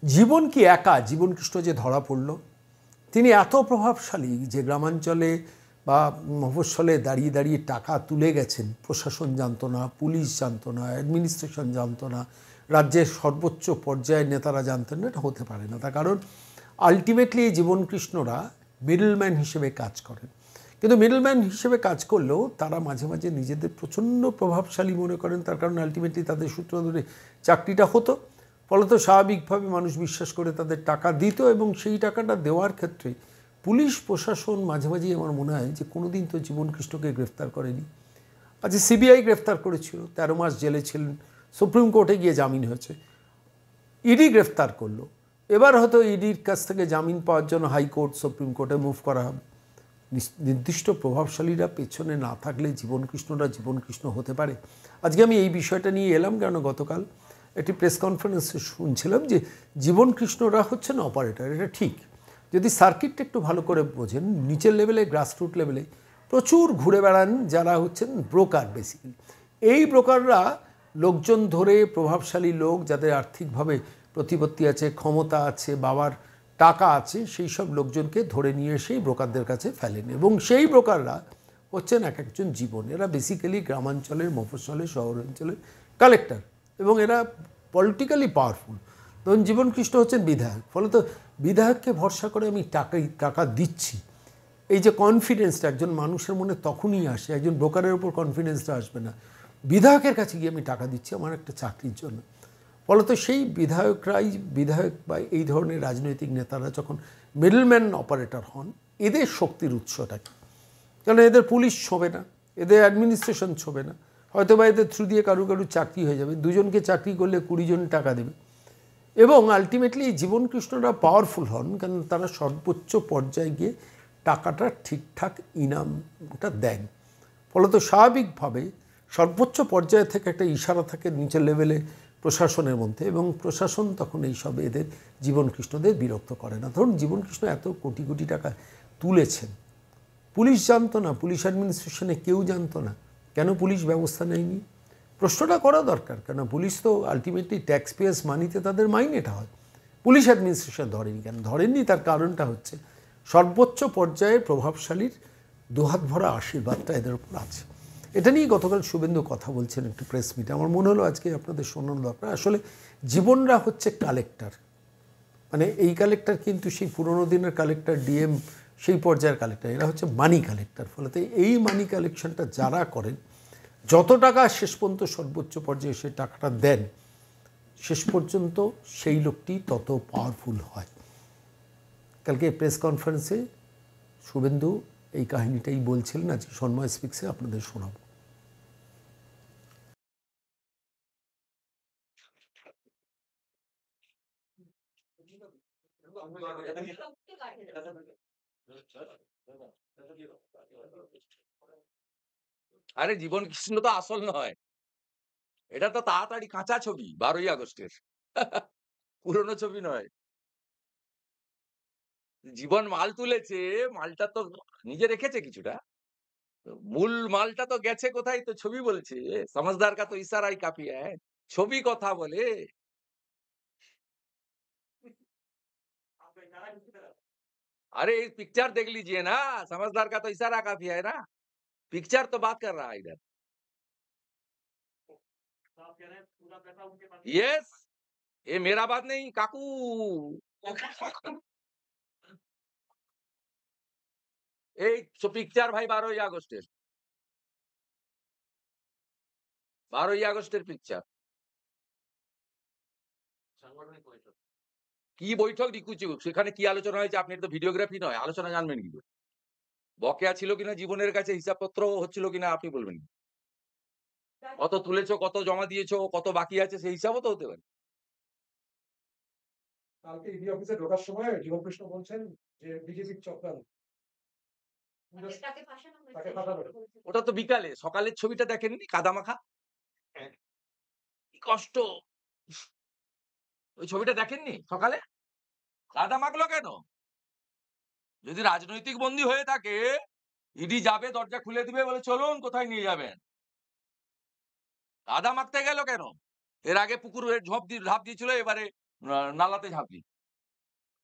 জীবন কি একা? জীবনকৃষ্ণ যে ধরা পড়ল, তিনি এত প্রভাবশালী যে গ্রামাঞ্চলে বা মফস্বলে দাঁড়িয়ে দাঁড়িয়ে টাকা তুলে গেছেন। প্রশাসন জানতো না, পুলিশ জানতো না, অ্যাডমিনিস্ট্রেশন জানতো না, রাজ্যের সর্বোচ্চ পর্যায়ের নেতারা জানতেন না। এটা হতে পারে না। তার কারণ আলটিমেটলি এই জীবনকৃষ্ণরা মিডলম্যান হিসেবে কাজ করেন। কিন্তু মিডলম্যান হিসেবে কাজ করলেও তারা মাঝে মাঝে নিজেদের প্রচণ্ড প্রভাবশালী মনে করেন। তার কারণ আলটিমেটলি তাদের সূত্র ধরে চাকরিটা হতো। ফলত স্বাভাবিকভাবে মানুষ বিশ্বাস করে তাদের টাকা দিত, এবং সেই টাকাটা দেওয়ার ক্ষেত্রে পুলিশ প্রশাসন মাঝে মাঝেই আমার মনে হয় যে কোনো দিন তো জীবনকৃষ্ণকে গ্রেফতার করেনি। আজকে সিবিআই গ্রেফতার করেছিল, 13 মাস জেলে ছিলেন, সুপ্রিম কোর্টে গিয়ে জামিন হয়েছে, ইডি গ্রেফতার করলো। এবার হয়তো ইডির কাছ থেকে জামিন পাওয়ার জন্য হাইকোর্ট সুপ্রিম কোর্টে মুভ করা হবে। নির্দিষ্ট প্রভাবশালীরা পেছনে না থাকলে জীবনকৃষ্ণরা জীবনকৃষ্ণ হতে পারে? আজকে আমি এই বিষয়টা নিয়ে এলাম কেন, গতকাল একটি প্রেস কনফারেন্সে শুনছিলাম যে জীবনকৃষ্ণরা হচ্ছেন অপারেটর। এটা ঠিক, যদি সার্কিটটা একটু ভালো করে বোঝেন, নিচের লেভেলে, গ্রাসরুট লেভেলে প্রচুর ঘুরে বেড়ান যারা হচ্ছেন ব্রোকার। বেসিক্যালি এই ব্রোকাররা লোকজন ধরে, প্রভাবশালী লোক যাদের আর্থিকভাবে প্রতিপত্তি আছে, ক্ষমতা আছে, বাবার টাকা আছে, সেই সব লোকজনকে ধরে নিয়ে এসেই ব্রোকারদের কাছে ফেলেন। এবং সেই ব্রোকাররা হচ্ছেন এক একজন জীবন। এরা বেসিক্যালি গ্রামাঞ্চলের, মফস্বলের, শহরাঞ্চলের কালেক্টর, এবং এরা পলিটিক্যালি পাওয়ারফুল। ধরুন জীবনকৃষ্ণ হচ্ছেন বিধায়ক, ফলত বিধায়ককে ভরসা করে আমি টাকা দিচ্ছি, এই যে কনফিডেন্সটা একজন মানুষের মনে তখনই আসে। একজন ব্রোকারের উপর কনফিডেন্সটা আসবে না। বিধায়কের কাছে গিয়ে আমি টাকা দিচ্ছি আমার একটা চাকরির জন্য। ফলত সেই বিধায়ক বা এই ধরনের রাজনৈতিক নেতারা যখন মিডলম্যান অপারেটর হন, এদের শক্তির উৎসটা কি? কারণ এদের পুলিশ ছোঁবে না, এদের অ্যাডমিনিস্ট্রেশন ছোঁবে না, হয়তো বা এদের থ্রু দিয়ে কারু চাকরি হয়ে যাবে। দুজনকে চাকরি করলে 20 জন টাকা দেবে। এবং আলটিমেটলি জীবনকৃষ্ণরা পাওয়ারফুল হন কারণ তারা সর্বোচ্চ পর্যায়ে গিয়ে টাকাটা ঠিকঠাক ইনামটা দেন। ফলত স্বাভাবিকভাবে সর্বোচ্চ পর্যায়ে থেকে একটা ইশারা থাকে নিচের লেভেলে প্রশাসনের মধ্যে, এবং প্রশাসন তখন এইসব এদের জীবনকৃষ্ণদের বিরক্ত করে না। ধরুন জীবনকৃষ্ণ এত কোটি কোটি টাকা তুলেছেন, পুলিশ জানতো না, পুলিশ অ্যাডমিনিস্ট্রেশনে কেউ জানতো না, কেন পুলিশ ব্যবস্থা নেয়নি? প্রশ্নটা করা দরকার। কেন পুলিশ তো আলটিমেটলি ট্যাক্স পেয়ার্স মানিতে তাদের মাইনেটা হয়। পুলিশ অ্যাডমিনিস্ট্রেশন ধরেনি কেন? ধরেননি, তার কারণটা হচ্ছে সর্বোচ্চ পর্যায়ের প্রভাবশালীর দুহাত ভরা আশীর্বাদটা এদের উপর আছে। এটা নিয়ে গতকাল শুভেন্দু কথা বলছেন একটু প্রেস মিটে। আমার মনে হলো আজকে আপনাদের শোনানো দরকার। আসলে জীবনরা হচ্ছে কালেক্টর, মানে এই কালেক্টর কিন্তু সেই পুরোনো দিনের কালেক্টর, ডিএম, সেই পর্যায়ের কালেক্টর। এরা হচ্ছে মানি কালেক্টর। ফলে এই মানি কালেকশনটা যারা করেন, যত টাকা শেষ পর্যন্ত সর্বোচ্চ পর্যায়ে সে টাকাটা দেন, শেষ পর্যন্ত সেই লোকটি তত পাওয়ারফুল হয়। কালকে প্রেস কনফারেন্সে শুভেন্দু এই কাহিনীটাই বলছিলেন, আজকে সন্ময় স্পিক্সে আপনাদের শোনাব। আরে জীবনকৃষ্ণ তো আসল নয়, এটা তো তাড়াতাড়ি কাঁচা ছবি 12ই আগস্টের, পুরনো ছবি নয়। জীবন মাল তুলেছে, মালটা তো নিজে রেখেছে কিছুটা, মূল মালটা তো গেছে কোথায়? তো ছবি বলছে, समझदार का तो इशारा ही काफी है, ছবি কথা বলে। अरे पिक्चर देख लीजिए ना, समझदार का तो इशारा काफी है ना, पिक्चर तो बात कर रहा है इधर। यस, ये मेरा बात नहीं काकू। এই পিকচার ভাই 12ই আগস্টের, 12ই আগস্টের পিকচার। কি বৈঠক দিকুচু, সেখানে কি আলোচনা হয়েছে? আপনি তো ভিডিওগ্রাফি নয়, আলোচনা জানবেন কি করে? বকেয়া ছিল কিনা জীবনের কাছে, হিসাবপত্র হচ্ছিল কিনা আপনি বলবেন? কত তুলেছো, কত জমা দিয়েছো, কত বাকি আছে, সেই হিসাবও তো হতে পারে। কালকে ইডি অফিসে ঢোকার সময় জীবনকৃষ্ণ বলছেন যে বিজেপির চক্রান্ত, তাকে ফাঁসানো। ওটা তো বিকালে, সকালের ছবিটা দেখেননি? কাদামাখা, কি কষ্ট। ওই ছবিটা দেখেননি? সকালে কাদা মাখলো কেন? যদি রাজনৈতিক বন্দী হয়ে থাকে, ইডি যাবে, দরজা খুলে দিবে, বলে চলুন কোথায় নিয়ে যাবেন। কাদা মাখতে গেল কেন? এর আগে পুকুরে ঝাঁপ দিয়েছিল, এবারে नालाते झाँक दी।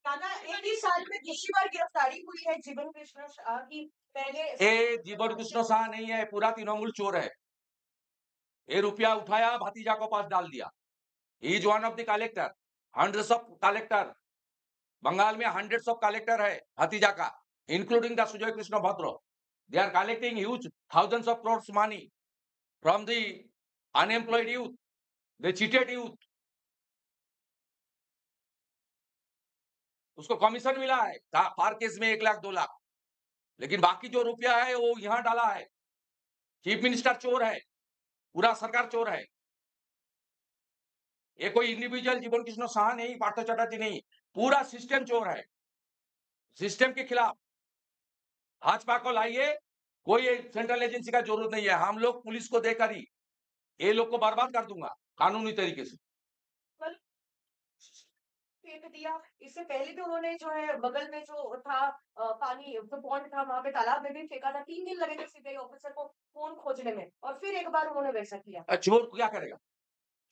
दादा, एक ही साल में दूसरी बार गिरफ्तारी हुई है जीवन कृष्ण शाह की। पहले ये जीवन कृष्ण शाह नहीं है, पूरा तृणमूल चोर है। ये रुपया उठाया, भतीजा को पास डाल दिया। He is one of the collector, hundreds of collector. Bengal में हंड्रेड्स ऑफ कलेक्टर है भतीजा का, including the Sujay Krishna Bhadra. They are collecting huge thousands of crores money from the unemployed youth. They cheated youth. उसको कमीशन मिला है फार केस में 1 लाख 2 लाख, लेकिन बाकी जो रुपया है वो यहां डाला है। चीफ मिनिस्टर चोर है, पूरा सरकार चोर है। ये कोई इंडिविजुअल जीवन कृष्ण शाह नहीं, पार्थ चटर्जी नहीं, पूरा सिस्टम चोर है। सिस्टम के खिलाफ भाजपा को लाइए, कोई सेंट्रल एजेंसी का जरूरत नहीं है। हम लोग पुलिस को देकर ही ये लोग को बर्बाद कर दूंगा कानूनी तरीके से। फेंक दिया। इससे पहले भी उन्होंने जो है बगल में जो था पानी जो पॉन्ड था वहां पे तालाब में भी फेंका था। 3 दिन लगे थे सीबीआई ऑफिसर को फोन खोजने में, और फिर एक बार उन्होंने वैसा किया। चोर क्या करेगा?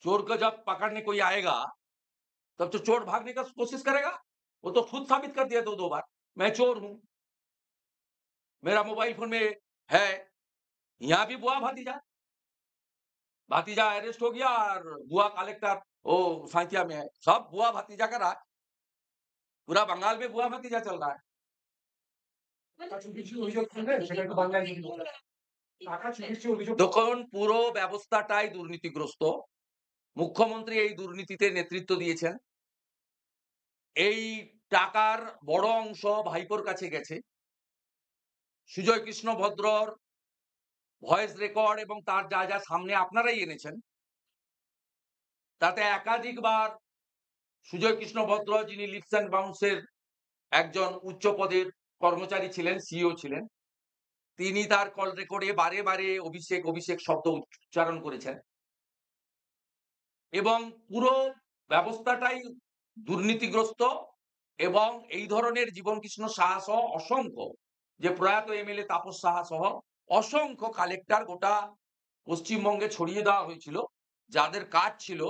चोर को जब पकड़ने कोई आएगा तब तो चोर भागने का कोशिश करेगा। वो तो खुद साबित कर दिया 2 बार, मैं चोर हूं, मेरा मोबाइल फोन में है। यहां भी बुआ भतीजा अरेस्ट हो गया, और बुआ कलेक्टर वो साइथिया में है। सब बुआ भतीजा का राज, पूरा बंगाल में बुआ भतीजा चल रहा है। টাকা চুরির অভিযোগ করলেন, সেটা একটু বাংলায় যদি বলেন। টাকা চুরির অভিযোগ দেখুন, পুরো ব্যবস্থাটাই দুর্নীতিগ্রস্ত। মুখ্যমন্ত্রী এই দুর্নীতিতে নেতৃত্ব দিয়েছেন। এই টাকার বড় অংশ ভাইপোর কাছে গেছে। সুজয় কৃষ্ণ ভদ্রর ভয়েস রেকর্ড এবং তার যা যা সামনে আপনারাই এনেছেন, তাতে একাধিকবার সুজয় কৃষ্ণ ভদ্র, যিনি লিপস অ্যান্ড বাউন্সের একজন উচ্চ পদের কর্মচারী ছিলেন, সিইও ছিলেন, তিনি তার কল রেকর্ডে বারে বারে অভিষেক অভিষেক শব্দ উচ্চারণ করেছেন। এবং পুরো ব্যবস্থাটাই দুর্নীতিগ্রস্ত। এবং এই ধরনের জীবন কৃষ্ণ সাহা সহ অসংখ্য, যে প্রয়াত এমএলএ তাপস সাহা সহ অসংখ্য কালেক্টর গোটা পশ্চিমবঙ্গে ছড়িয়ে দেওয়া হয়েছিল, যাদের কাজ ছিল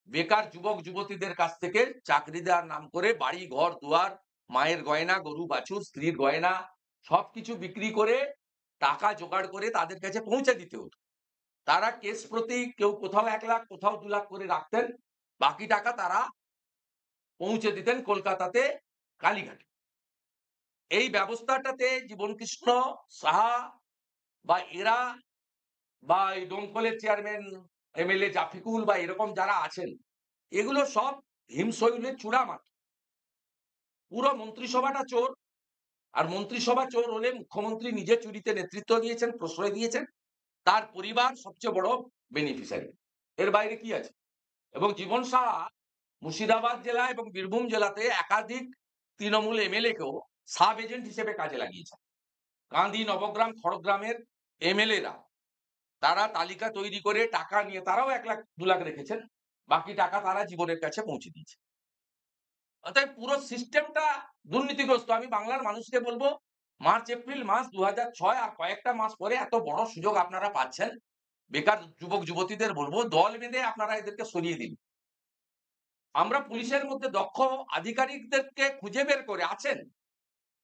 বেকার যুবক যুবতীদের কাছ থেকে চাকরি দেওয়ার নাম করে বাড়ি ঘর দুয়ার, মায়ের গয়না, গরু বাছুর, স্ত্রীর গয়না সবকিছু বিক্রি করে টাকা জোগাড় করে তাদের কাছে পৌঁছে দিতে হতো। তারা কেস প্রতি কেউ কোথাও 1 লাখ কোথাও 2 লাখ করে রাখতেন, বাকি টাকা তারা পৌঁছে দিতেন কলকাতাতে কালীঘাটে। এই ব্যবস্থাটাতে জীবন কৃষ্ণ সাহা বা এরা বা এই দমকলের চেয়ারম্যান এমএলএ জাফিকুল বা এরকম যারা আছেন, এগুলো সব হিমশৈলের চূড়া মাত্র। পুরো মন্ত্রিসভাটা চোর। আর মন্ত্রিসভা চোর হলে মুখ্যমন্ত্রী নিজে চুরিতে নেতৃত্ব দিয়েছেন, প্রশ্রয় দিয়েছেন, তার পরিবার সবচেয়ে বড় বেনিফিশিয়ারি। এর বাইরে কি আছে? এবং জীবন সাহা মুর্শিদাবাদ জেলা এবং বীরভূম জেলাতে একাধিক তৃণমূল এমএলএ-কেও সাব এজেন্ট হিসেবে কাজে লাগিয়েছেন। কান্দি, নবগ্রাম, খড়গ্রামের এমএলএরা তারা তালিকা তৈরি করে টাকা নিয়ে তারাও 1 লাখ 2 লাখ রেখেছেন, বাকি টাকা তারা জীবনের কাছে পৌঁছে দিয়েছে। অতএব পুরো সিস্টেমটা দুর্নীতিগ্রস্ত। আমি বাংলার মানুষকে বলবো, মার্চ এপ্রিল মাস 2006 আর কয়েকটা মাস পরে এত বড় সুযোগ আপনারা পাচ্ছেন, বেকার যুবক যুবতীদের বলবো দল বেঁধে আপনারা এদেরকে সরিয়ে দিন। আমরা পুলিশের মধ্যে দক্ষ আধিকারিকদেরকে খুঁজে বের করে আছেন,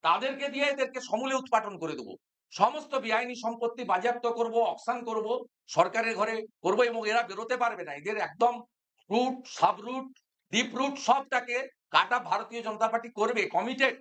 তাদেরকে দিয়ে এদেরকে সমূলে উৎপাটন করে দেবো। সমস্ত বেআইনি সম্পত্তি বাজেয়াপ্ত করব, অকশন করব, সরকারের ঘরে করব, এবং এরা বেরোতে পারবে না। এদের একদম root, sub root, deep root সবটাকে কাটা ভারতীয় জনতা পার্টি করবে, কমিটেড।